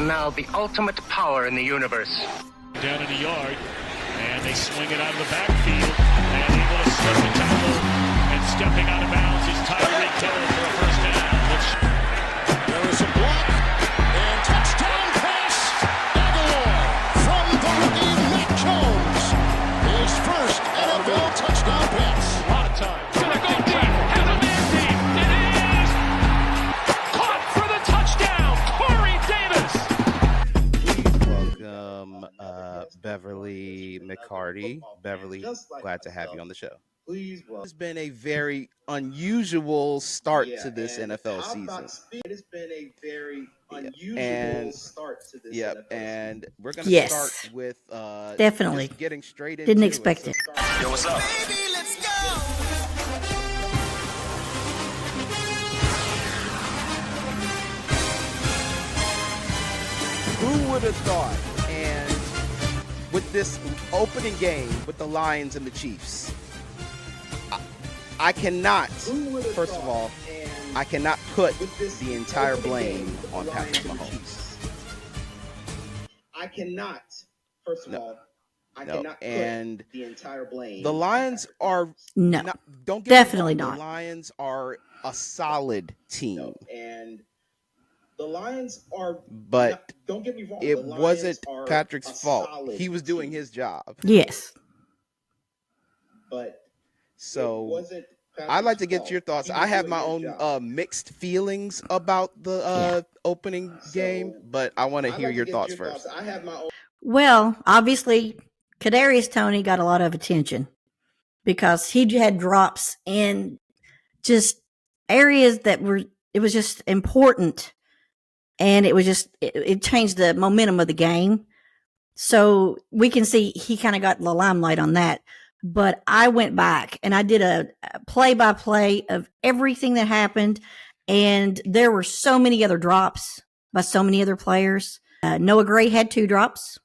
now the ultimate power in the universe. Down in the yard, and they swing it out of the backfield, and able to slip the tackle, and stepping out of bounds is Tyreek Hill for a first down. There is a block, and touchdown pass, Aguilar from the rookie Mac Jones. His first NFL touchdown pass. A lot of time. Gonna go deep, has a man deep, it is caught for the touchdown, Corey Davis. Please welcome Beverly McCarty. Beverly, glad to have you on the show. It's been a very unusual start to this NFL season. It's been a very unusual start to this NFL season. And we're going to start with definitely just getting straight into didn't expect it. Yo, what's up? Baby, let's go. Who would have thought? And with this opening game with the Lions and the Chiefs, I cannot, first of all, I cannot put the entire blame on Patrick Mahomes. I cannot, first of all, I cannot put the entire blame. The Lions are don't get definitely me wrong, not. The Lions are a solid team. And the Lions are, but don't get me wrong, it wasn't Patrick's fault. He was doing his job. Yes. But so I'd like to get your thoughts. I have my own mixed feelings about the opening game, but I want to hear your thoughts first. I have my own. Well, obviously, Kadarius Toney got a lot of attention because he had drops in just areas that were, it was just important. And it was just, it changed the momentum of the game. So we can see he kind of got the limelight on that. But I went back and I did a play-by-play of everything that happened. And there were so many other drops by so many other players. Noah Gray had 2 drops.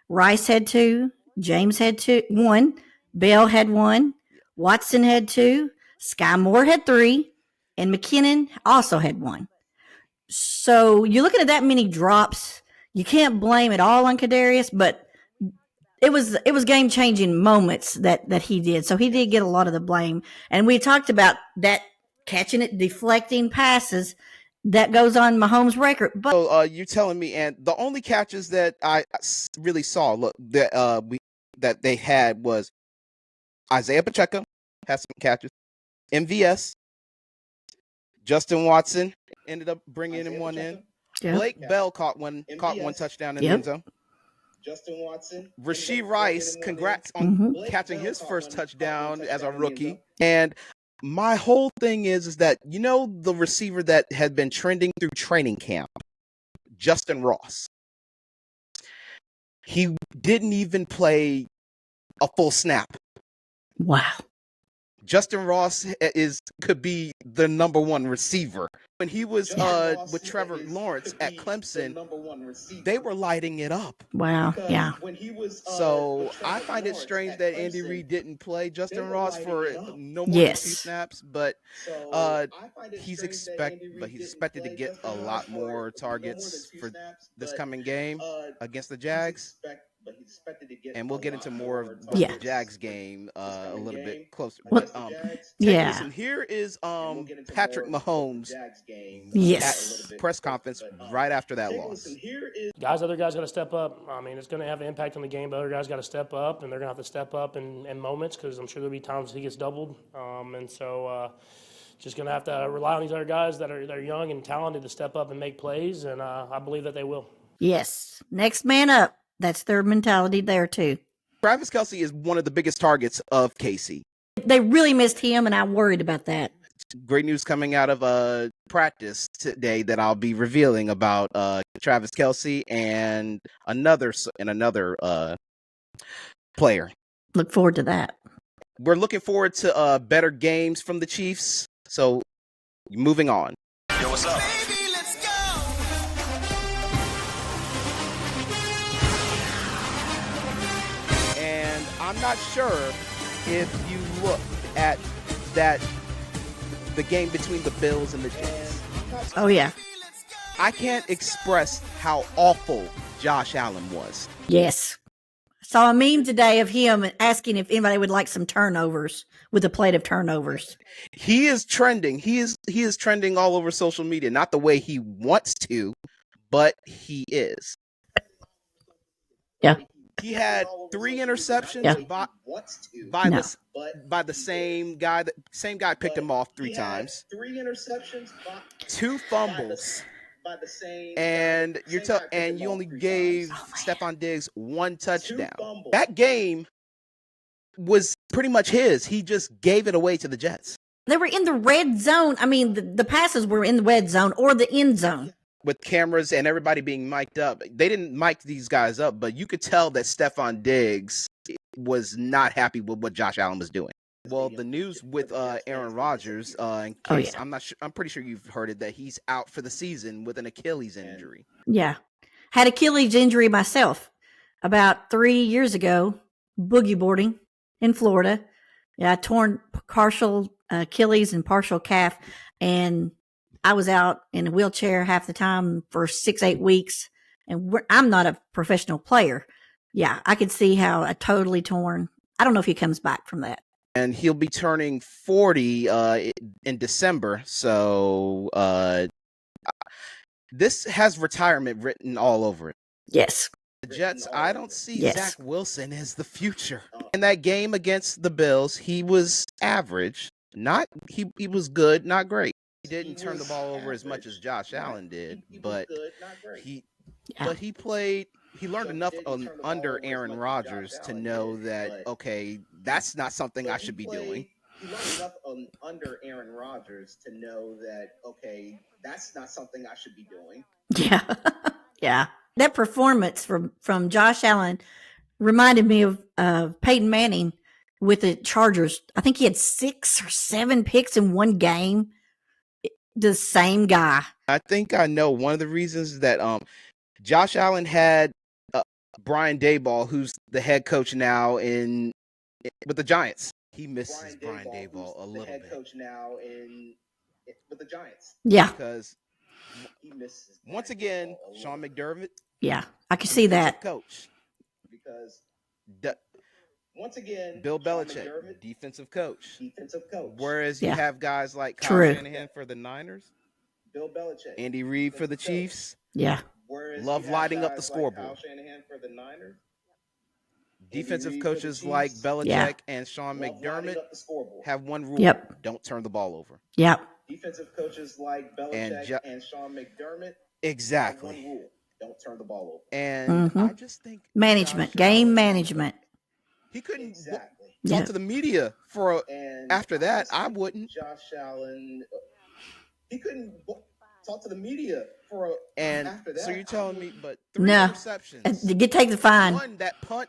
Rice had 2. James had 1. Bell had 1. Watson had 2. Sky Moore had 3. And McKinnon also had 1. So you're looking at that many drops. You can't blame it all on Kadarius, but it was game-changing moments that he did. So he did get a lot of the blame. And we talked about that catching it, deflecting passes that goes on Mahomes' record. But so you're telling me, and the only catches that I really saw that they had was Isaiah Pacheco had some catches, MVS, Justin Watson ended up bringing him one in. Yeah. Blake Bell caught one touchdown in the end zone. Justin Watson. Rasheed Rice, congrats on catching his first touchdown as a rookie. And my whole thing is that, you know, the receiver that had been trending through training camp, Justin Ross, he didn't even play a full snap. wow. Justin Ross could be the number 1 receiver. When he was with Trevor Lawrence at Clemson, they were lighting it up. Wow. Yeah. So I find it strange that Andy Reid didn't play Justin Ross for no more than 2 snaps, but he's expected to get a lot more targets for this coming game against the Jags. And we'll get into more of the Jags game a little bit closer. But, listen, here is Patrick Mahomes at press conference right after that loss. Other guys got to step up. I mean, it's going to have an impact on the game, but other guys got to step up, and they're going to have to step up in moments because I'm sure there'll be times he gets doubled. And so just going to have to rely on these other guys that are young and talented to step up and make plays, and I believe that they will. Yes. Next man up. That's their mentality there, too. Travis Kelce is one of the biggest targets of Casey. They really missed him, and I worried about that. Great news coming out of practice today that I'll be revealing about Travis Kelce and another player. Look forward to that. We're looking forward to better games from the Chiefs. So, moving on. Yo, what's up? Baby, let's go. And I'm not sure if you look at the game between the Bills and the Jets. Oh, yeah. I can't express how awful Josh Allen was. Yes. Saw a meme today of him asking if anybody would like some turnovers with a plate of turnovers. He is trending. He is trending all over social media. Not the way he wants to, but he is. Yeah. He had 3 interceptions by the same guy. The same guy picked him off 3 times. 3 interceptions, 2 fumbles. by the same and you only gave Stephon Diggs 1 touchdown. That game was pretty much his. He just gave it away to the Jets. They were in the red zone. I mean, the passes were in the red zone or the end zone. With cameras and everybody being mic'd up. They didn't mic these guys up, but you could tell that Stephon Diggs was not happy with what Josh Allen was doing. Well, the news with Aaron Rodgers, in case I'm pretty sure you've heard it, that he's out for the season with an Achilles injury. Yeah. Had Achilles injury myself about 3 years ago, boogie boarding in Florida. Yeah, I torn partial Achilles and partial calf, and I was out in a wheelchair half the time for 6-8 weeks, and I'm not a professional player. Yeah, I could see how a totally torn. I don't know if he comes back from that. And he'll be turning 40 in December, so this has retirement written all over it. Yes. The Jets, I don't see Zach Wilson as the future. In that game against the Bills, he was average. He was good, not great. He didn't turn the ball over as much as Josh Allen did, but he played. He learned enough under Aaron Rodgers to know that, okay, that's not something I should be doing. He learned enough under Aaron Rodgers to know that, okay, that's not something I should be doing. Yeah. Yeah. That performance from Josh Allen reminded me of Peyton Manning with the Chargers. I think he had 6 or 7 picks in one game. The same guy. I think I know one of the reasons that Josh Allen had Brian Daboll, who's the head coach now with the Giants. He misses Brian Daboll a little bit. Coach now with the Giants. Yeah. Because he misses once again Sean McDermott. Yeah, I can see that. Coach. Because once again Bill Belichick, defensive coach. Whereas you have guys like Kyle Shanahan for the Niners, Bill Belichick, Andy Reid for the Chiefs. Yeah. Love lighting up the scoreboard. Kyle Shanahan for the Niners. Defensive coaches like Belichick and Sean McDermott have one rule: don't turn the ball over. Yep. Defensive coaches like Belichick and Sean McDermott exactly have one rule: don't turn the ball over. And I just think game management. He couldn't talk to the media after that. I wouldn't. Josh Allen, he couldn't talk to the media after that. So you're telling me, but 3 interceptions. You take the fine. One, that punt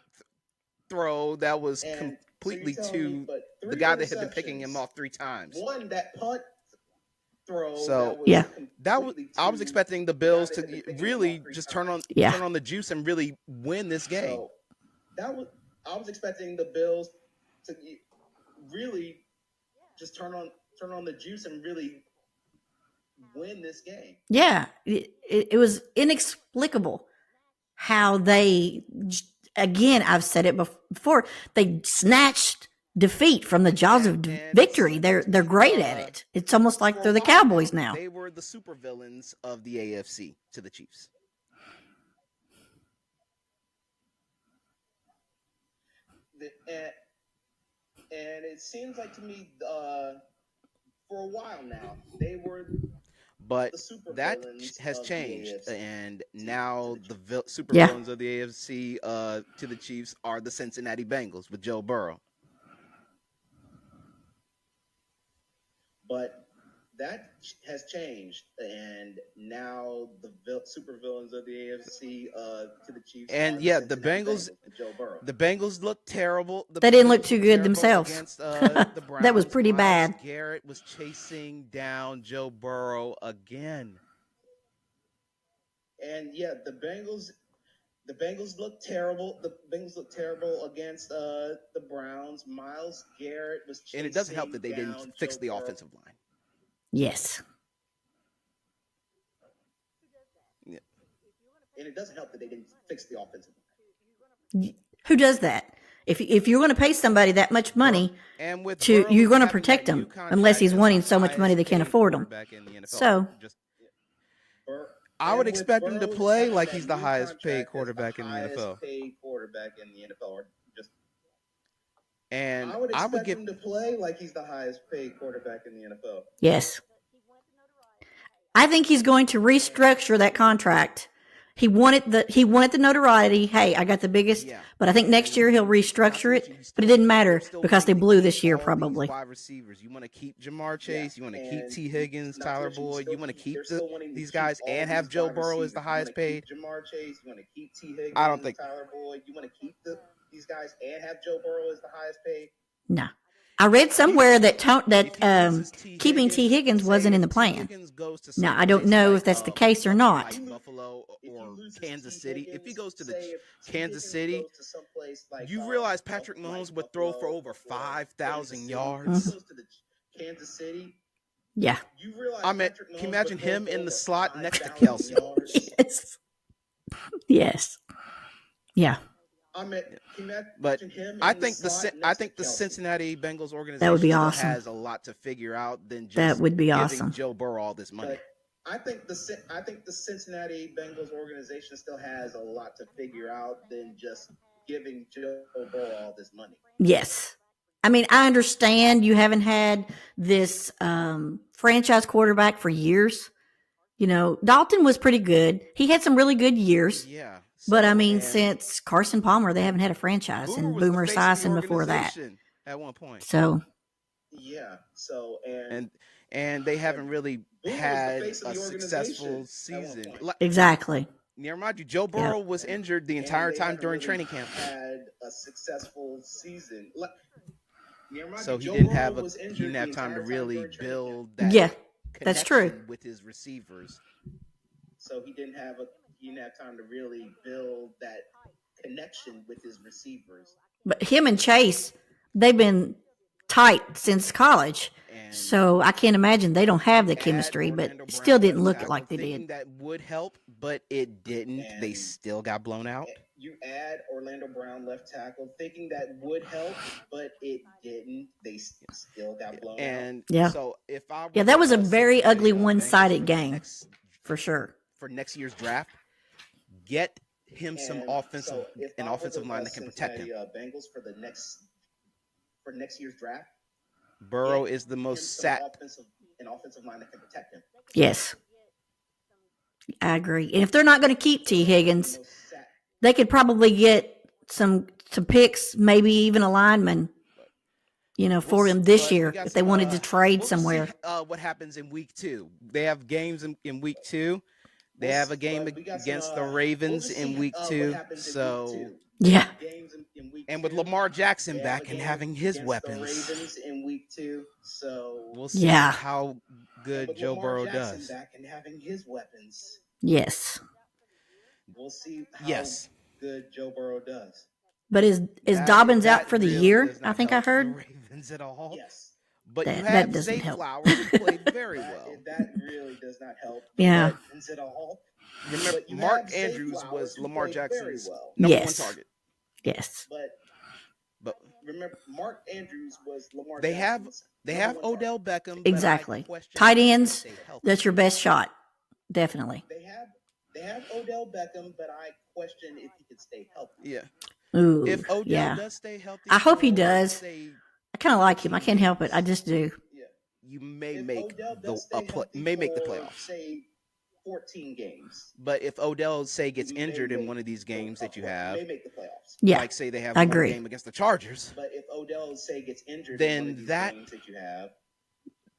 throw that was completely to the guy that had been picking him off 3 times. One, that punt throw. So I was expecting the Bills to really just turn on the juice and really win this game. So I was expecting the Bills to really just turn on the juice and really win this game. Yeah, it was inexplicable how they, again, I've said it before, they snatched defeat from the jaws of victory. They're great at it. It's almost like they're the Cowboys now. They were the supervillains of the AFC to the Chiefs. And it seems like to me, for a while now, they were. But that has changed, and now the supervillains of the AFC to the Chiefs are the Cincinnati Bengals with Joe Burrow. But that has changed, and now the supervillains of the AFC to the Chiefs. And the Bengals look terrible. They didn't look too good themselves. Against, the Browns. That was pretty bad. Garrett was chasing down Joe Burrow again. And the Bengals look terrible. The Bengals look terrible against the Browns. Myles Garrett was chasing. And it doesn't help that they didn't fix the offensive line. Yes. And it doesn't help that they didn't fix the offensive line. Who does that? If you're going to pay somebody that much money, and with you're going to having protect that new them unless he's contract as wanting the so much money they can't highest afford them. quarterback in the NFL, So I would And with expect him to Burrow play having like that he's the new highest paid contract as quarterback in the highest NFL. paid quarterback in the NFL, or just And I would expect give him to play like he's the highest paid quarterback in the NFL. yes, I think he's going to restructure that contract. He wanted the notoriety. Hey, I got the biggest, Yeah. but I think next year he'll restructure it. But it didn't matter because they blew this year probably. Wide receivers. You want to keep Jamar Chase. You want to keep And T. Higgins, not to Tyler mention, Boyd. You want to keep they're still wanting to these keep guys all and have these Joe wide Burrow as receivers. the You highest wanna paid. keep Jamar Chase. You want to keep T. Higgins. I don't think Tyler Boyd. You want to keep these guys and have Joe Burrow as the highest paid. No, I read somewhere that keeping Higgins, T. Higgins wasn't in the plan. Now I don't know if that's the case or not. Like Buffalo or Kansas City. If he goes to the Kansas City, you realize Patrick Mahomes would throw for over 5,000 yards. If he goes to the Kansas City, Yeah. you realize I mean, Patrick can you Mahomes imagine would throw him for in the over slot next to 5,000 Kelsey? yards. Yes. Yes. Yeah. I mean, can you But imagine him I in think the slot the next to Kelsey? Cincinnati Bengals organization That would be still awesome. has a lot to figure out than just That would be giving awesome. Joe Burrow all this money. But I think the Cincinnati Bengals organization still has a lot to figure out than just giving Joe Burrow all this money. Yes. I mean, I understand you haven't had this franchise quarterback for years. You know, Dalton was pretty good. He had some really good years. Yeah. But I mean, since Carson Palmer, they haven't had a franchise, and was the Boomer face of the Esiason before that. organization at one point. So Yeah. So and they haven't really Boomer was the had face of a the successful organization at one season. point. exactly. Never mind you, Joe Burrow was injured the entire they time haven't during really training camp. Had a successful season. So he Joe didn't Burrow have was he injured didn't the have time to entire really during training camp. build that Yeah, that's true. connection with his receivers. So he didn't have time to really build that connection with his receivers. But him and Chase, they've been tight since college. And So I can't imagine they don't have the add chemistry, but Orlando it Brown still didn't left look tackle, like they thinking did. that would help, but it didn't. They And- still got blown out. You add Orlando Brown left tackle, thinking that would help, but it didn't. They still got blown out. And Yeah. so if I were Yeah, that was a the very Cincinnati ugly Bengals one-sided for game, next- for sure. for next year's draft, get him some And offensive so if an I were offensive the line that can protect him. Cincinnati, Bengals for next year's draft. Burrow get is the him most some an offensive line that can protect him. Yes. I agree. And if they're not going to keep T. Higgins, The most sack. they could probably get some picks, maybe even a lineman, for him this But we year got if they some, wanted to trade we'll somewhere. See, what happens in week 2? They have games in week 2. They We'll have a see, game but we got against some, the Ravens we'll in see, week what 2. happens in So week 2. Yeah. Games in week and 2. with Lamar Jackson They back have a and game having his against weapons, the Ravens in week 2. So we'll see Yeah. how good with Joe Lamar Burrow Jackson does. back and having his weapons, Yes. we'll see how Yes. good Joe Burrow does. But is Dobbins out for the really year? does not I think I help the heard. Ravens at all. Yes. But That- you that have doesn't Zay help. Flowers who played very well. That really does not help. Yeah. The Ravens at all. Remember, But you Mark have Zay Andrews Flowers was who Lamar played very Jackson's well. number Yes. one target. Yes. But Remember, Mark Andrews was Lamar they have Jackson's they number have one target. Odell Beckham. but I Exactly. question Tight if ends, they help that's your best shot. Definitely. They have Odell Beckham, but I question if he could stay healthy. Yeah. Ooh. If Odell yeah. does stay healthy, I hope he for, does. say, I kind of like him. I can't help it. I just do. Yeah. you may If make Odell the does stay healthy may make the for, playoffs. say 14 games. But if Odell say gets May injured in make one of these games that you have, may make the playoffs. Yeah. like say they have I one agree. game against the Chargers, But if Odell say gets injured Then in one of these that- games that you have,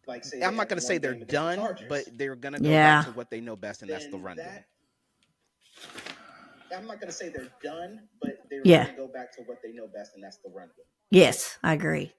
like say I'm they not have going to one say they're game against the done, Chargers, but they're going to go Yeah. back to what they know best, and that's the then run game. I'm not going to say they're done, but they're Yeah. going to go back to what they know best, and that's the run game. Yes, I agree.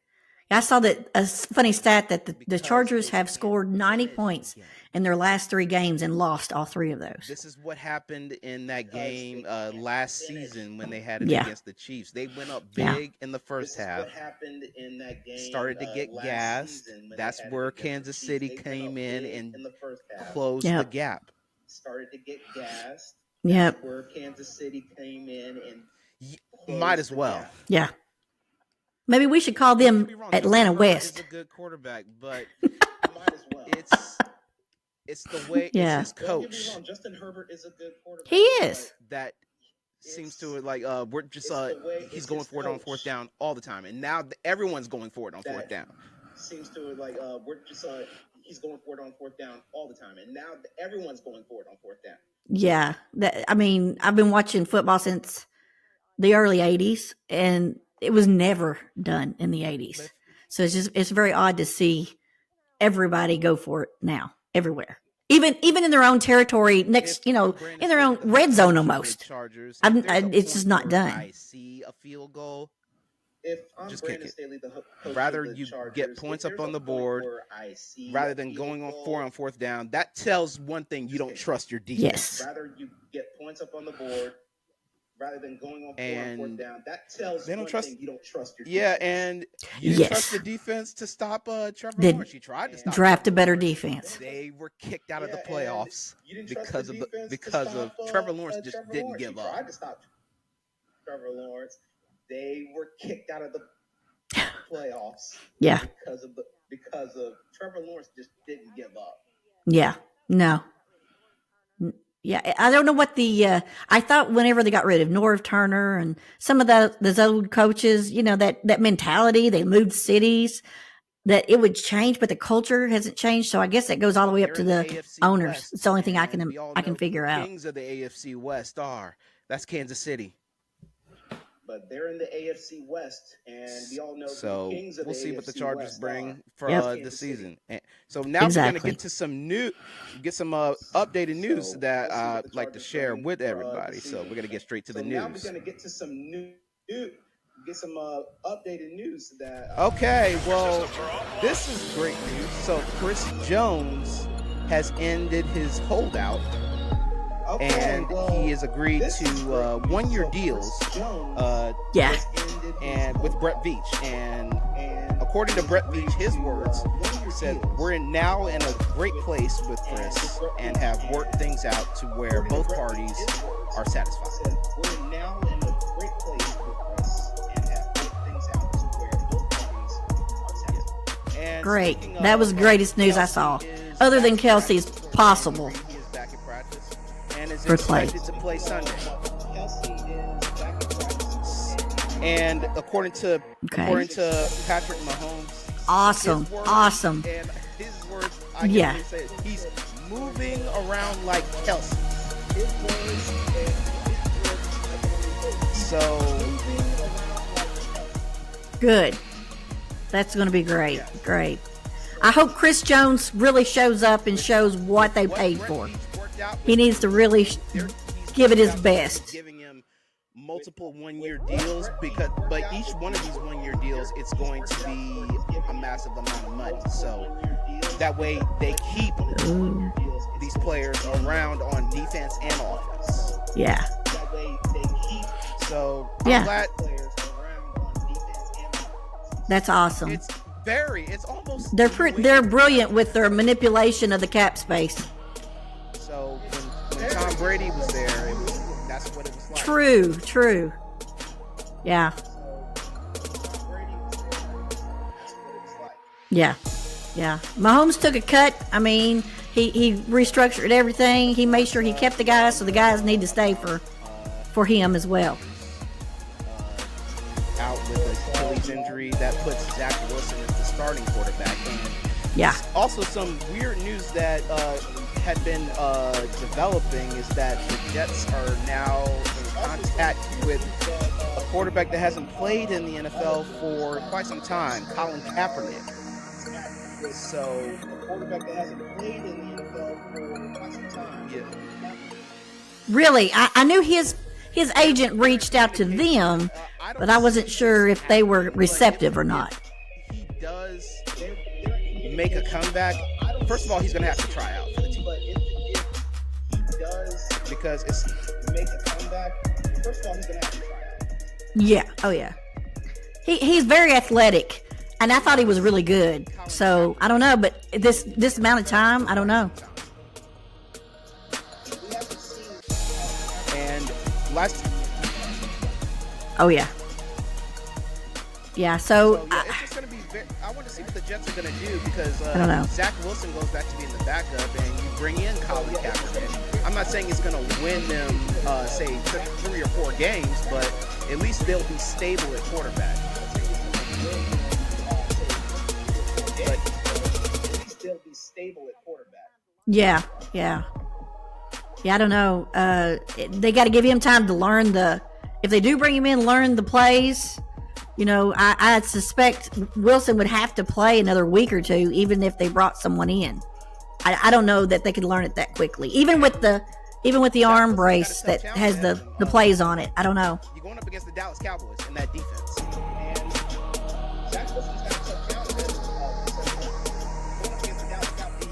I saw that a funny stat that the Because Chargers they have can't scored 90 finish points the game. in their last 3 games and lost all 3 of those. This is what happened in that Because game they can't last finish. season when they had it Yeah. against the Chiefs. They went up Yeah. big in the This first is half. what happened in that game. Started to get last gassed. season when they That's had it where against the Kansas Chiefs. City They went came up in big and in the first half, closed Yeah. the gap. started to get gassed, Yep. Where Kansas City came in and Might as well. Yeah. Maybe we should call them Atlanta West. He's a good quarterback, but might as well. it's the way Yeah. it's his coach. Don't get me wrong, Justin Herbert is a good quarterback. He is. That seems to we're just he's going for it on fourth down all the time, and now everyone's going for it on fourth down. Seems to we're just he's going for it on fourth down all the time, and now everyone's going for it on fourth down. Yeah. I mean, I've been watching football since the early 80s, and it was never done in the 80s. So it's very odd to see everybody go for it now, everywhere. Even in their own territory, in their own red zone almost. It's just not done. I see a field goal. If I'm Just Brandon kick it. Staley, the coach Rather of the you Chargers, get points if up there's on the a point board where I see rather a than field going on goal, on fourth down, that tells one thing: you don't trust your defense. Yes. rather you get points up on the board rather than going on And fourth down. That tells they don't one trust- thing: you don't trust your Yeah, defense. and you didn't Yes. trust the defense to stop Trevor Did Lawrence. You tried to stop. Draft a Trevor better Lawrence. defense. They were kicked out of the Yeah, and playoffs you didn't trust because the of defense to because stop, of Trevor Lawrence just Trevor didn't Lawrence. give You up. tried to stop Trevor Lawrence. They were kicked out of the playoffs. Yeah. because of Trevor Lawrence just didn't give up. Yeah. No. Yeah. I don't know what I thought whenever they got rid of Norv Turner and some of those old coaches, that mentality, they moved cities, that it would change, but the culture hasn't changed. So I guess that goes all the way up to They're the in AFC owners. West, It's the only thing I and we all can know figure the out. Kings of the AFC West that's Kansas City. But they're in the AFC West, and we all know So the Kings of we'll the see what the AFC Chargers West bring are. for Yep. the Kansas City. season. And so now we're Exactly. gonna get some updated news So that let's see what I'd the like to Chargers share bring with for, everybody. the So season. we're gonna get straight to the So now we're news. gonna get to some updated news that. Okay, well, this is great news. So Chris Jones has ended his holdout, and he has agreed to 1-year deals. Yeah. And with Brett Veach, and according to Brett Veach, his words, he said, "We're now in a great place with Chris and have worked things out to where both parties are satisfied." We're now in a great place with Chris and have worked things out to where both parties are satisfied. And Great. speaking That of, was the greatest news I saw. Kelsey is Other than back in Kelsey's practice. possible He is back in practice and is for Clay. expected to play Sunday. Kelsey is back in practice. And according to Patrick Mahomes, Awesome. his words, Awesome. And his words, I can Yeah. only say it, he's moving around like Kelsey. His words So Good. That's going to be great. Great. I hope Chris Jones really shows up and shows what they paid for. He needs to really give it his best. Giving him multiple 1-year deals but each one of these 1-year deals, it's going to be a massive amount of money. So that way they keep these players around on defense and offense. Yeah. So I'm Yeah. glad That's awesome. it's almost They're brilliant with their manipulation of the cap space. So when Tom Brady was there, that's what it was like. True. Yeah. Yeah. Mahomes took a cut. I mean, he restructured everything. He made sure he kept the guys, so the guys need to stay for him as well. Out with an Achilles injury that puts Zach Wilson as the starting quarterback. And Yeah. also some weird news that had been developing is that the Jets are now in contact with a quarterback that hasn't played in the NFL for quite some time, Colin Kaepernick. So, a quarterback that hasn't played in the NFL for quite some time. yeah. Really, I knew his agent reached out to them, but I wasn't sure if they were receptive or not. He does make a comeback. First of all, he's going to have to try out for the team. But if he does Because it's make a comeback, first of all, he's going to have to try out. Yeah. Oh yeah. He's very athletic, and I thought he was really good. So I don't know, but this amount of time, I don't know. We haven't seen last. Oh yeah. Yeah. So yeah, it's just going to be. I want to see what the Jets are going to do because I don't know. Zach Wilson goes back to being the backup, and you bring in Colin Kaepernick. I'm not saying it's going to win them, say 3 or 4 games, but at least they'll be stable at quarterback. Yeah. I don't know. They got to give him time to learn if they do bring him in, learn the plays. You know, I suspect Wilson would have to play another week or two, even if they brought someone in. I don't know that they could learn it that quickly. Even with the arm brace that has the plays on it. I don't know. You're going up against the Dallas Cowboys in that defense.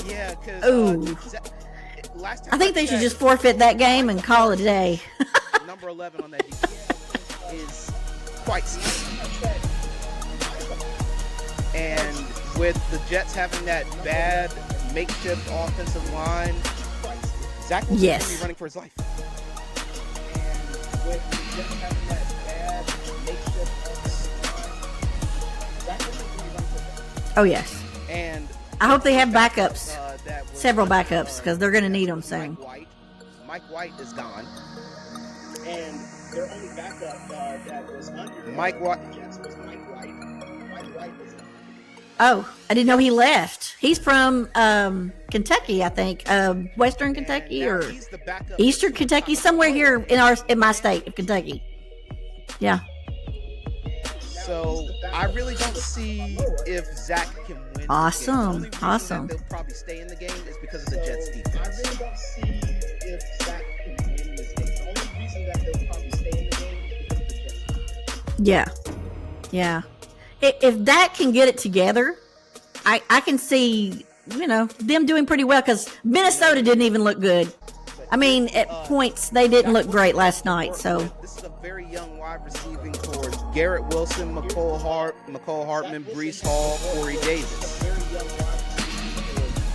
Yeah, because I think they should just forfeit that game and call it a day. Number 11 on that defense is quite steep. And with the Jets having that bad makeshift offensive line, Zach Wilson's going to be running for his life. And with the Jets having that bad makeshift offensive line, Zach Wilson's going to be running for his life. Oh, yes. And I hope they have backups, several backups, because they're going to need them soon. Mike White is gone. And their only backup that was under Mike White. was Mike White. Mike White is gone. Oh, I didn't know he left. He's from Kentucky, I think, Western Kentucky or Eastern Kentucky, somewhere here in my state of Kentucky. Yeah. So I really don't see if Zach can win. Awesome. The only reason that they'll probably stay in the game is because of the Jets' defense. I really don't see if Zach can win this game. The only reason that they'll probably stay in the game is because of the Jets' defense. Yeah. If Dak can get it together, I can see, them doing pretty well because Minnesota didn't even look good. I mean, at points, they didn't look great last night. So this is a very young wide receiving core: Garrett Wilson, McCole Hartman, Breece Hall, Corey Davis.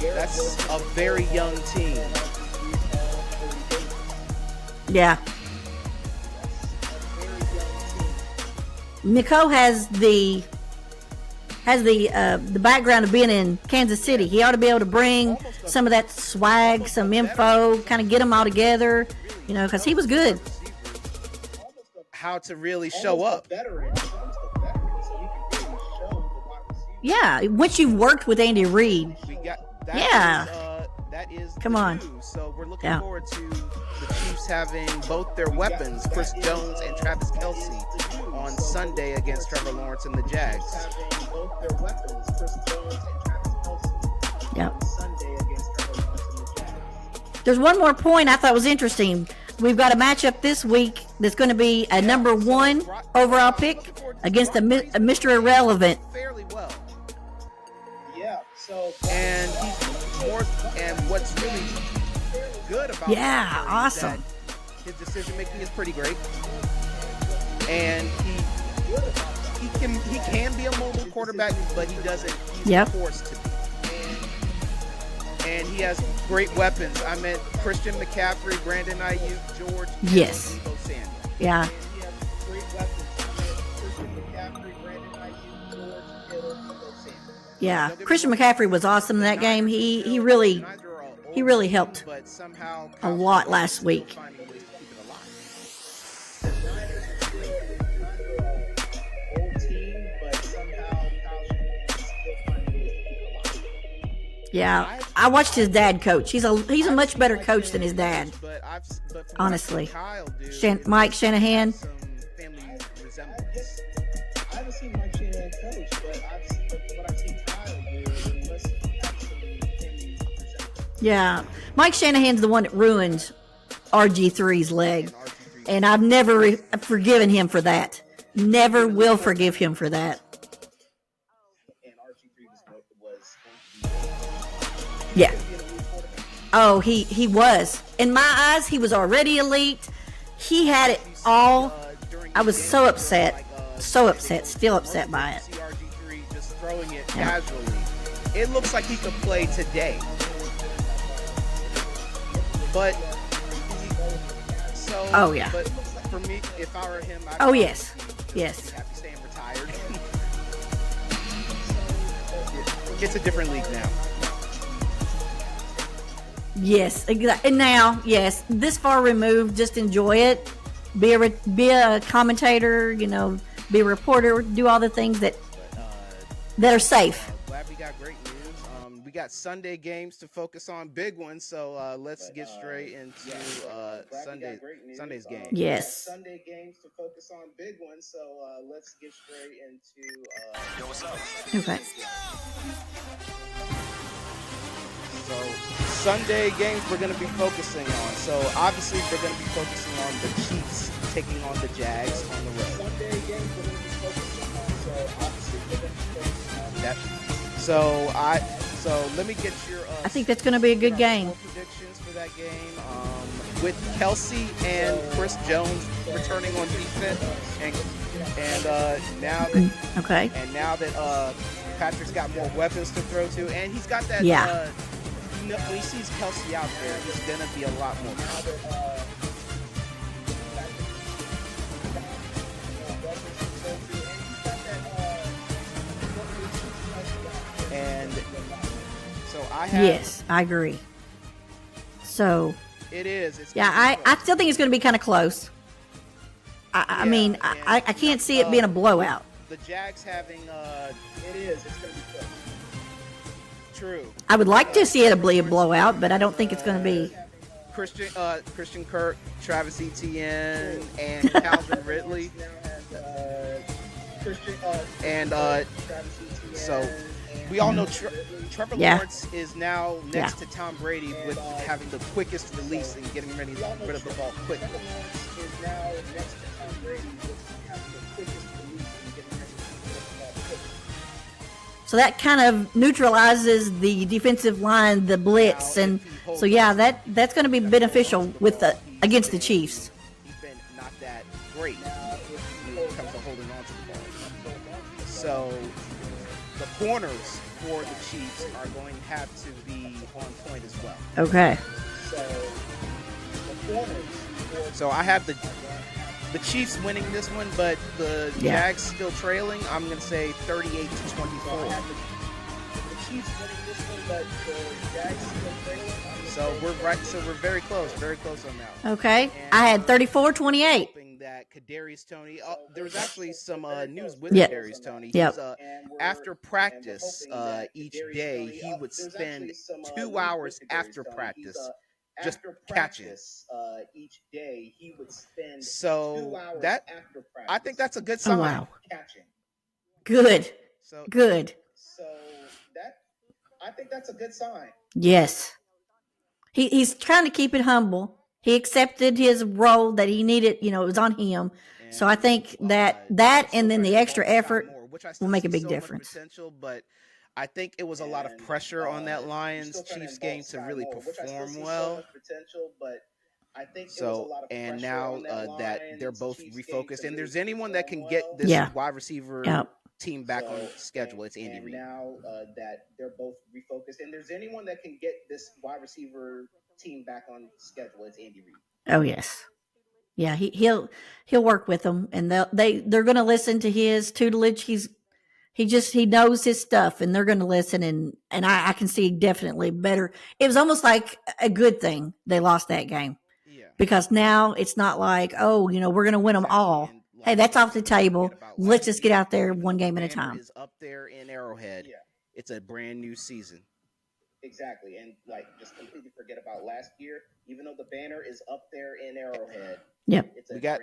That's a very young team. Yeah. Miko has the background of being in Kansas City. He ought to be able to bring some of that swag, some info, kind of get them all together, because he was good. How to really show up. Yeah, once you've worked with Andy Reid. That is come on. So we're looking forward to the Chiefs having both their weapons, Chris Jones and Travis Kelce, on Sunday against Trevor Lawrence and the Jags. Yep. There's one more point I thought was interesting. We've got a matchup this week that's going to be a number 1 overall pick against a Mr. Irrelevant. Fairly well. Yeah. So and what's really good about awesome. Is that his decision making is pretty great, and he can be a mobile quarterback, but he doesn't. He's forced to be. And he has great weapons. I meant Christian McCaffrey, Brandon Ayuk, George. Yes. Debo Samuel. Yeah. And he has great weapons. I meant Christian McCaffrey, Brandon Ayuk, George Kittle, Debo Samuel. Yeah. Christian McCaffrey was awesome in that game. He really helped a lot last week. Yeah, I watched his dad coach. He's a much better coach than his dad. Honestly, Mike Shanahan. I haven't seen Mike Shanahan coach, but what I've seen Kyle do, it must absolutely family resemblance. Yeah, Mike Shanahan's the one that ruined RG3's leg, and I've never forgiven him for that. Never will forgive him for that. Yeah. Oh, he was. In my eyes, he was already elite. He had it all. I was so upset. Still upset by it. RG3 just throwing it casually. It looks like he could play today. But oh yeah. But for me, if I were him, I'd Oh, yes. be happy staying retired. It's a different league now. Yes, exactly. And now, yes, this far removed, just enjoy it. Be a commentator, you know, be a reporter, do all the things that are safe. Glad we got great news. We got Sunday games to focus on, big ones. So let's get straight into Sunday's game. Yes. Sunday games to focus on, big ones. So let's get straight into. Yo, what's up? Okay. So Sunday games we're going to be focusing on. So obviously we're going to be focusing on the Chiefs taking on the Jags on the road. Sunday games we're going to be focusing on. So obviously we're going to be focusing on that. So let me get your. I think that's going to be a good game. Predictions for that game. With Kelsey and Chris Jones returning on defense, and now that Patrick's got more weapons to throw to, and he's got that. Yeah. When he sees Kelsey out there, he's gonna be a lot more. And so I have. Yes, I agree. So. It is. I still think it's going to be kind of close. I mean, I can't see it being a blowout. The Jags having it is. It's going to be close. True. I would like to see it be a blowout, but I don't think it's going to be. Christian Kirk, Travis Etienne, and Calvin Ridley. So we all know Trevor Lawrence is now next to Tom Brady with having the quickest release and getting rid of the ball quickly. So that kind of neutralizes the defensive line, the blitz, and so that's going to be beneficial against the Chiefs. He's been not that great when it comes to holding on to the ball. So the corners for the Chiefs are going to have to be on point as well. Okay. So I have the Chiefs winning this one, but the Jags still trailing. I'm going to say 38-24. The Chiefs winning this one, but the Jags still trailing. So we're right. So we're very close on that one. Okay. And I had 34-28. That Kadarius Toney. There was actually some news with Kadarius Toney. Yep. After practice, each day he would spend 2 hours after practice just catching. Each day he would spend 2 hours that after practice. I think that's a good sign. Oh, wow. Catching. Good. Good. So I think that's a good sign. Yes. He's trying to keep it humble. He accepted his role that he needed, it was on him. And so I think that and then the extra effort will make a big difference. But I think it was a lot of pressure on that Lions-Chiefs game to really perform well. And now that they're both refocused, and there's anyone that can get this wide receiver team back on schedule, it's Andy Reid. Now that they're both refocused, and there's anyone that can get this wide receiver team back on schedule, it's Andy Reid. Oh yes, yeah. He'll work with them, and they're going to listen to his tutelage. He knows his stuff, and they're going to listen. And I can see definitely better. It was almost like a good thing they lost that game, because now it's not like we're going to win them all. Hey, that's off the table. Let's just get out there one game at a time. Is up there in Arrowhead. Yeah. It's a brand new season. Exactly, and just completely forget about last year. Even though the banner is up there in Arrowhead. Yep. We got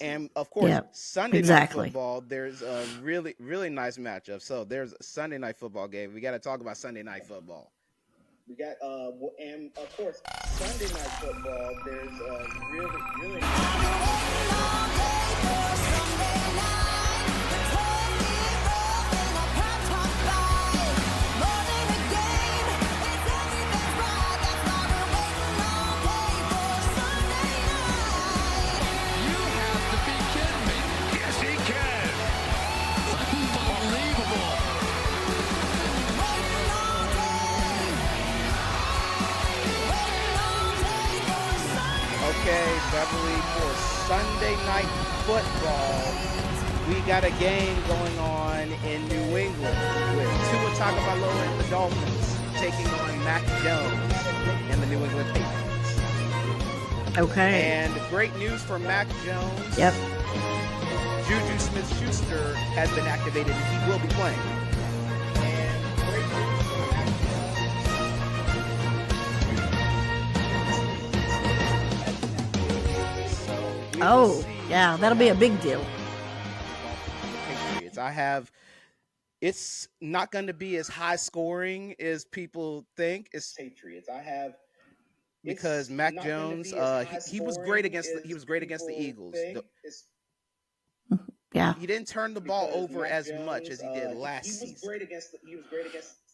and of course Sunday night football. There's a really really nice matchup. So there's a Sunday night football game. We got to talk about Sunday night football. We got and of course Sunday night football. There's a really really. Okay, Beverly, for Sunday night football, we got a game going on in New England with Tua Tagovailoa and the Dolphins taking on Mac Jones and the New England Patriots. Okay. And great news for Mac Jones. Yep. Juju Smith-Schuster has been activated and he will be playing. And great news for Mac Jones. So yeah, that'll be a big deal. Patriots. It's not going to be as high scoring as people think. It's Patriots. because Mac Jones, he was great against the Eagles. Yeah. He didn't turn the ball over as much as he did last season. He was great against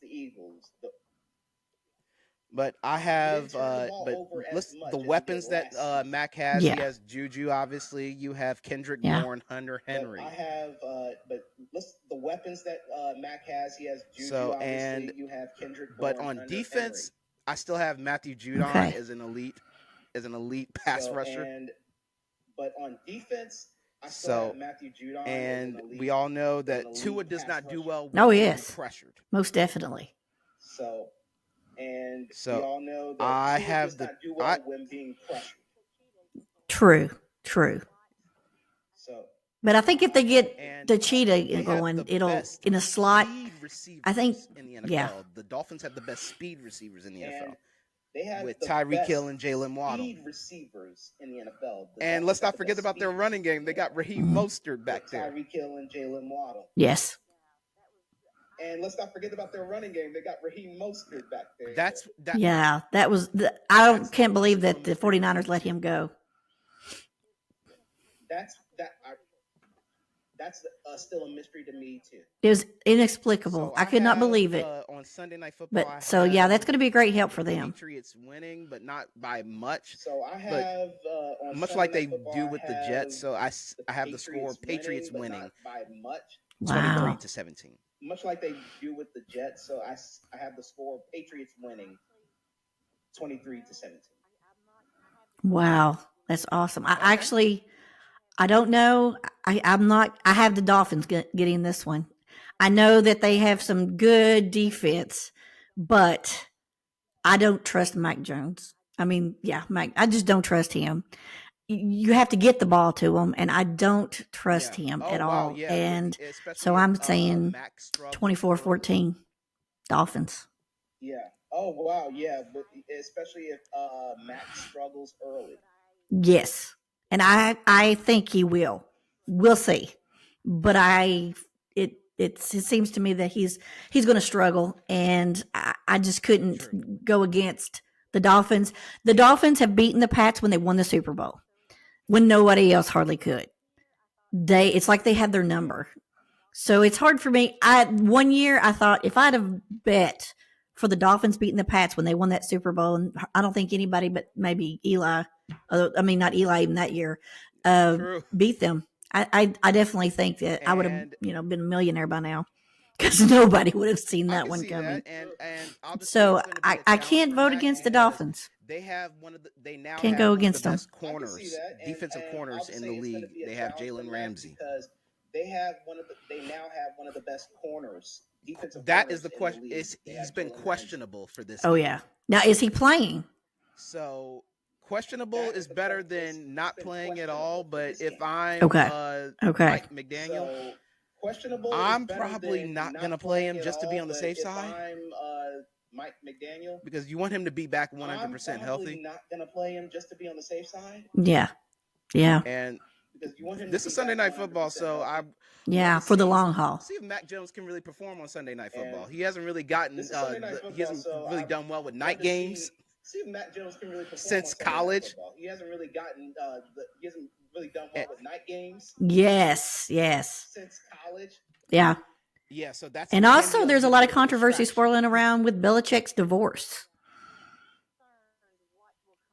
the Eagles. But I have the weapons that Mac has. Yeah. He has Juju, obviously. You have Kendrick Bourne, Hunter Henry. The weapons that Mac has. He has Juju. So obviously. You have Kendrick Bourne, but on Hunter defense, Henry. I still have Matthew Judon as an elite pass rusher. But on defense, I still have Matthew Judon. And we all know that Tua does not do well when being pressured. Most definitely. We all know that Tua does not do well when being pressured. True. But I think if they get the cheetah going, it'll in a slot. I think in the NFL. Yeah. The Dolphins have the best speed receivers in the NFL. They have with the Tyreek Hill and Jalen Waddle. Speed receivers in the NFL. And let's not forget about their running game. They got Raheem Mostert back there. Tyreek Hill and Jalen Waddle. Yes. And let's not forget about their running game. They got Raheem Mostert back there. That was I can't believe that the 49ers let him go. That's still a mystery to me too. It was inexplicable. So I could not believe it. On Sunday Night Football, But that's going to be a great help for them. Patriots winning, but not by much. So I have on much Sunday like they Night Football, do with the Jets. So I have the score Patriots winning by much. 23-17. Much like they do with the Jets. So I have the score Patriots winning 23-17. Wow, that's awesome. I don't know. I'm not. I have the Dolphins getting this one. I know that they have some good defense, but I don't trust Mike Jones. I mean, Mike. I just don't trust him. You have to get the ball to him, and I don't trust him at all. Yeah. And especially so I'm saying 24-14 Dolphins. Yeah. Oh, wow. Yeah. But especially if Max struggles early. Yes. And I think he will. We'll see. But it seems to me that he's going to struggle, and I just couldn't go against the Dolphins. The Dolphins have beaten the Pats when they won the Super Bowl, when nobody else hardly could. It's like they had their number. So it's hard for me. One year I thought if I'd have bet for the Dolphins beating the Pats when they won that Super Bowl, and I don't think anybody but maybe Eli, not Eli even that year, beat them. I definitely think that I would have been a millionaire by now, because nobody would have seen that one coming. So I can't vote against the Dolphins. They have they now can't have go against the them. Best corners, defensive corners in the league. They have Jalen Ramsey. Because they now have one of the best corners. That is the question. He's been questionable for this. Oh yeah. Now is he playing? So questionable is better than not playing at all. But if I'm Mike McDaniel, questionable. I'm probably not going to play him just to be on the safe side. I'm Mike McDaniel, because you want him to be back 100% healthy. Not going to play him just to be on the safe side. Yeah. And this is Sunday Night Football, so for the long haul. See if Mac Jones can really perform on Sunday Night Football. He hasn't really gotten he hasn't really done well with night games. See if Mac Jones can really perform since college. He hasn't really gotten he hasn't really done well with night games. Yes. Since college. Yeah. Yeah, so that's and also there's a lot of controversy swirling around with Belichick's divorce.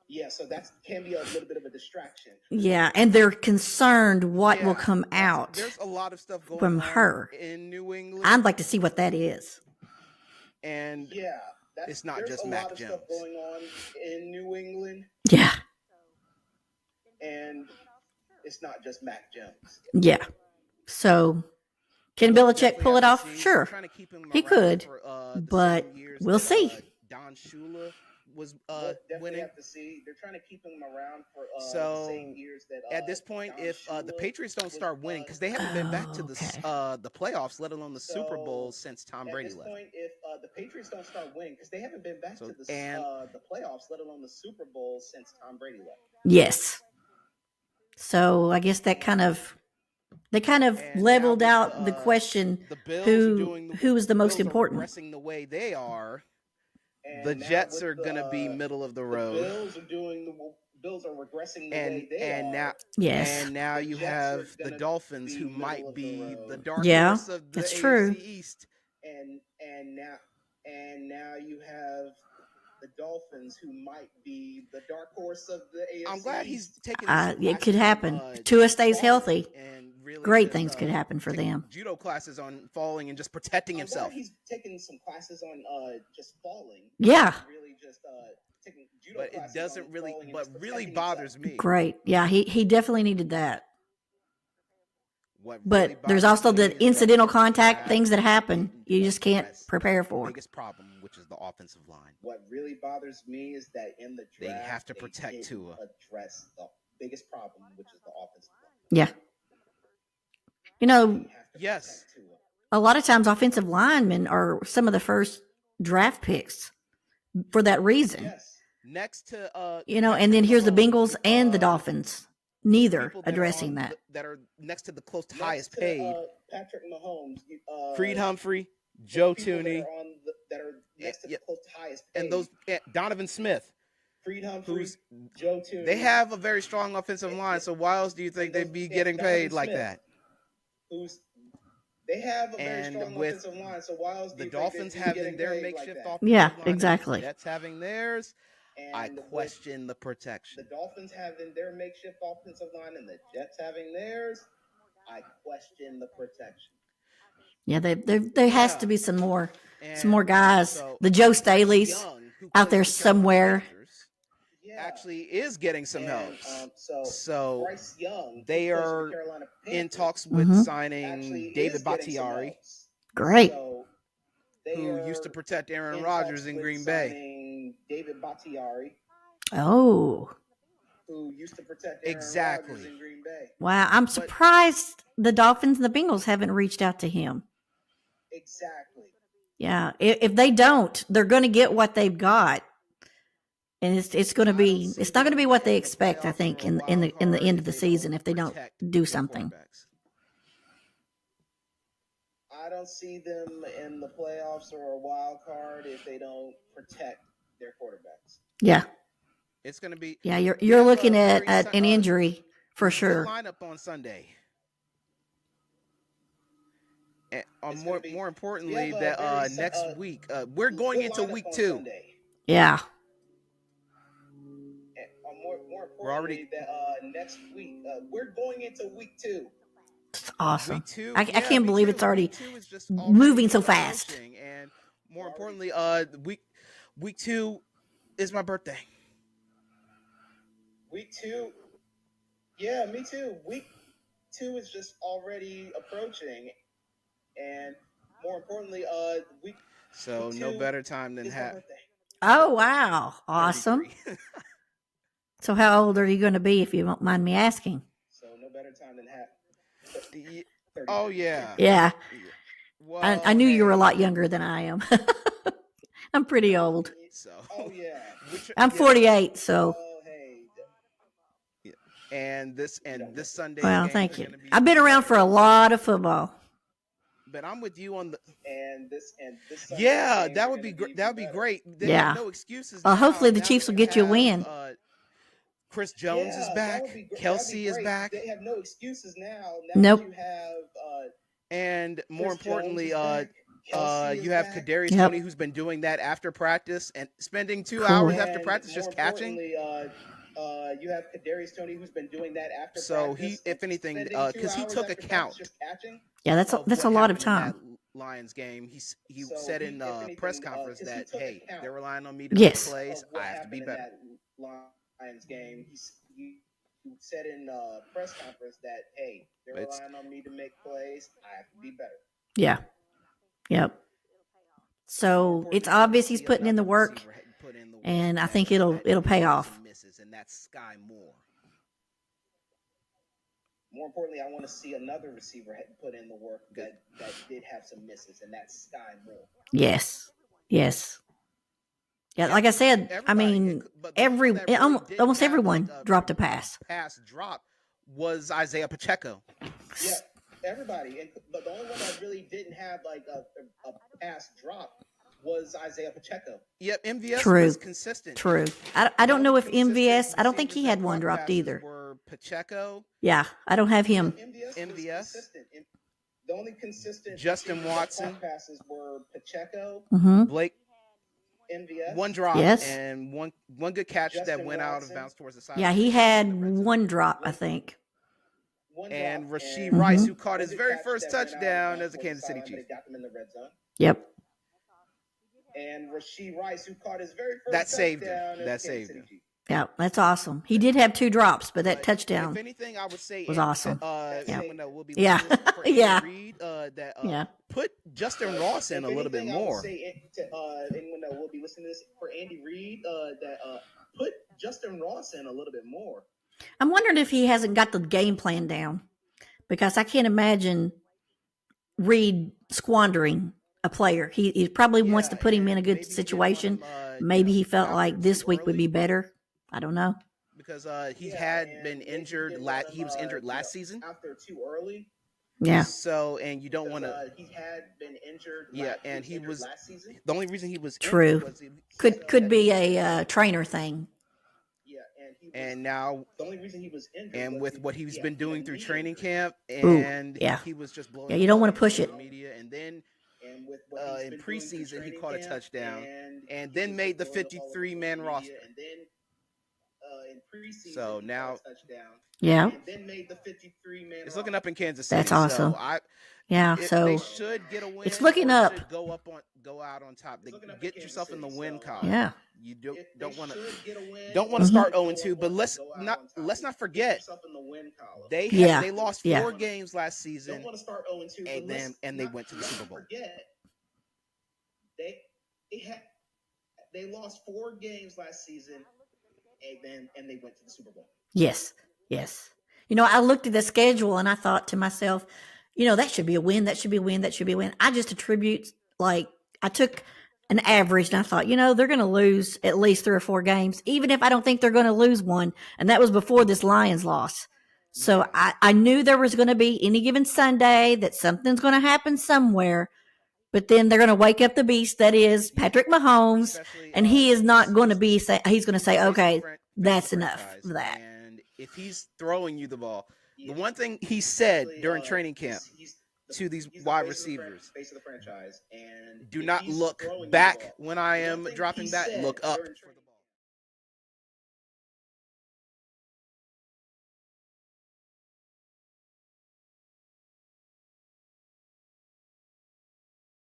Yeah, so that can be a little bit of a distraction. Yeah, and they're concerned what will come out. There's a lot of stuff going from on her in New England. I'd like to see what that is. And it's not just Mac Jones. There's a lot of stuff going on in New England. Yeah. And it's not just Mac Jones. Yeah. So can Belichick pull it off? Sure. He could. But we'll see. Don Shula was winning. Have to see. They're trying to keep him around for so the same years that at this point, Don if the Shula Patriots don't start winning, because they haven't been back to the playoffs, let alone the Super Bowl since Tom Brady left. At this point, if the Patriots don't start winning, because they haven't been back to the playoffs, let alone the Super Bowl since Tom Brady left. Yes. So I guess that kind of leveled out the question: who is the most important? Progressing the way they are. The Jets are going to be middle of the road. The Bills are regressing the way they are. Now, yes. And now you have the Dolphins, who might be the dark horse of the that's AFC true. East. And now you have the Dolphins, who might be the dark horse of the AFC. I'm glad he's taking. It could happen. Tua stays healthy. Really great things could happen for them. Judo classes on falling and just protecting himself. He's taking some classes on just falling. Yeah. Really just taking judo but classes. It doesn't on really, but really bothers me. Great. Yeah, he definitely needed that. What but really there's also the incidental contact things that happen you just can't prepare for. The biggest problem, which is the offensive line. What really bothers me is that in the draft, they have to protect Tua. Address the biggest problem, which is the offensive line. Yeah. You know, yes. A lot of times offensive linemen are some of the first draft picks for that reason. Yes. Next to and then here's the Bengals and the Dolphins. Neither addressing that. That are next to the close to highest paid. Patrick Mahomes, Creed Humphrey, Joe Tooney. That are next to the close to highest paid. And those Donovan Smith. Creed Humphrey, Joe Tooney. They have a very strong offensive line, so why else do you think they'd be getting paid like that? They have a very strong offensive line, so why else do you think Dolphins having their makeshift offensive line? Yeah, exactly. The Jets having theirs. I question the protection. The Dolphins having their makeshift offensive line and the Jets having theirs. I question the protection. Yeah, there has to be some more guys. So, the Joe Staley's out there somewhere. Actually is getting some help. So Bryce Young, they are in talks with signing David Bakhtiari. Great. Who used to protect Aaron Rodgers in Green Bay. David Bakhtiari. Oh. Who used to protect Aaron Rodgers in Green Bay. Wow, I'm surprised the Dolphins and the Bengals haven't reached out to him. Exactly. Yeah, if they don't, they're going to get what they've got. And it's going to be not going to be what they expect, I think, in the end of the season if they don't do something. I don't see them in the playoffs or a wild card if they don't protect their quarterbacks. Yeah, it's going to be. Yeah, you're looking at an injury for sure. Lineup on Sunday. And more importantly, that next week we're going into week 2. Sunday. Yeah. More importantly, next week we're going into week 2. It's awesome. Week 2, I can't believe it's already moving so fast. And more importantly, week 2 is my birthday. Week 2, yeah, me too. Week 2 is just already approaching, and more importantly, week. So week no better time than have. Oh wow! Awesome. So how old are you going to be, if you don't mind me asking? So no better time than have. Oh yeah. Yeah. Well, I knew you were a lot younger than I am. I'm pretty old. So. Oh yeah. I'm 48, so. And this Sunday. Well, thank you. I've been around for a lot of football. But I'm with you on the. And this. Yeah, that would be great. That would be great. They have no excuses. Hopefully the Chiefs will get you a win. Chris Jones is back. Kelsey is back. They have no excuses now. Nope. You have. And more importantly, you have Kadarius Toney, Toney, who's been doing that after practice and spending 2 hours after practice just catching. You have Kadarius Toney, who's been doing that after practice. So he, if anything, because he took account. Yeah, that's a lot of time. Lions game. He said in press conference that they're relying on me to make plays. I have to be better. Lions game. who said in press conference that, hey, they're relying on me to make plays. I have to be better. Yeah. Yep. So it's obvious he's putting in the work, and I think it'll pay off. And that's Sky Moore. More importantly, I want to see another receiver put in the work that did have some misses, and that's Sky Moore. Yes. Yes. Yeah, like I said, I mean, almost everyone dropped a pass. Pass drop was Isaiah Pacheco. Yeah, everybody. But the only one that really didn't have like a pass drop was Isaiah Pacheco. Yep, MVS was consistent. True. I don't know if MVS, I don't think he had one dropped either. Were Pacheco. Yeah, I don't have him. MVS. The only consistent Justin Watson passes were Pacheco, Blake, MVS, one drop, and one good catch Justin that went out of bounds towards the side. Yeah, he had one drop, I think. And Rashee Rice, who caught his very first touchdown as a Kansas City Chief. Yep. And Rashee Rice, who caught his very first that saved touchdown him. That saved him. Yeah, that's awesome. He did have 2 drops, but that touchdown if anything, I would say was awesome. We'll be yeah. Reed, put Justin Ross in a little bit more. I would say anyone that will be listening to this for Andy Reid, put Justin Ross in a little bit more. I'm wondering if he hasn't got the game plan down, because I can't imagine Reid squandering a player. He probably wants to put him in a good situation. Maybe he felt like this week would be better. I don't know. Because he had been injured. He was injured last season. After too early. Yeah. So, and you don't want to. He had been injured. Yeah, and he was last season. The only reason he was true. Injured was could be a trainer thing. Yeah, and now the only reason he was injured. And with what he's been doing through training camp, and he was just blowing. Yeah, you don't want to push it. Media, and then. And with in preseason, he caught a touchdown, and then made the 53-man roster. And then in preseason, so now, and then made the 53-man. It's looking up in Kansas City. That's awesome. So so they should get a win. It's looking up. Go out on top. Get yourself in the win column. Yeah. You don't want to start 0-2, but let's not forget they lost 4 games last season. Don't want to start 0-2, and they went to the Super Bowl. They lost 4 games last season, and they went to the Super Bowl. Yes. I looked at the schedule and I thought to myself, that should be a win. That should be a win. That should be a win. I just attribute, I took an average and I thought, they're going to lose at least 3 or 4 games, even if I don't think they're going to lose one. And that was before this Lions loss. So I knew there was going to be any given Sunday that something's going to happen somewhere. But then they're going to wake up the beast that is Patrick Mahomes, and he is not going to he's going to say, okay, that's enough of that. And if he's throwing you the ball, the one thing he said during training camp to these wide receivers, face of the franchise, and do not look back when I am dropping back, look up for the ball.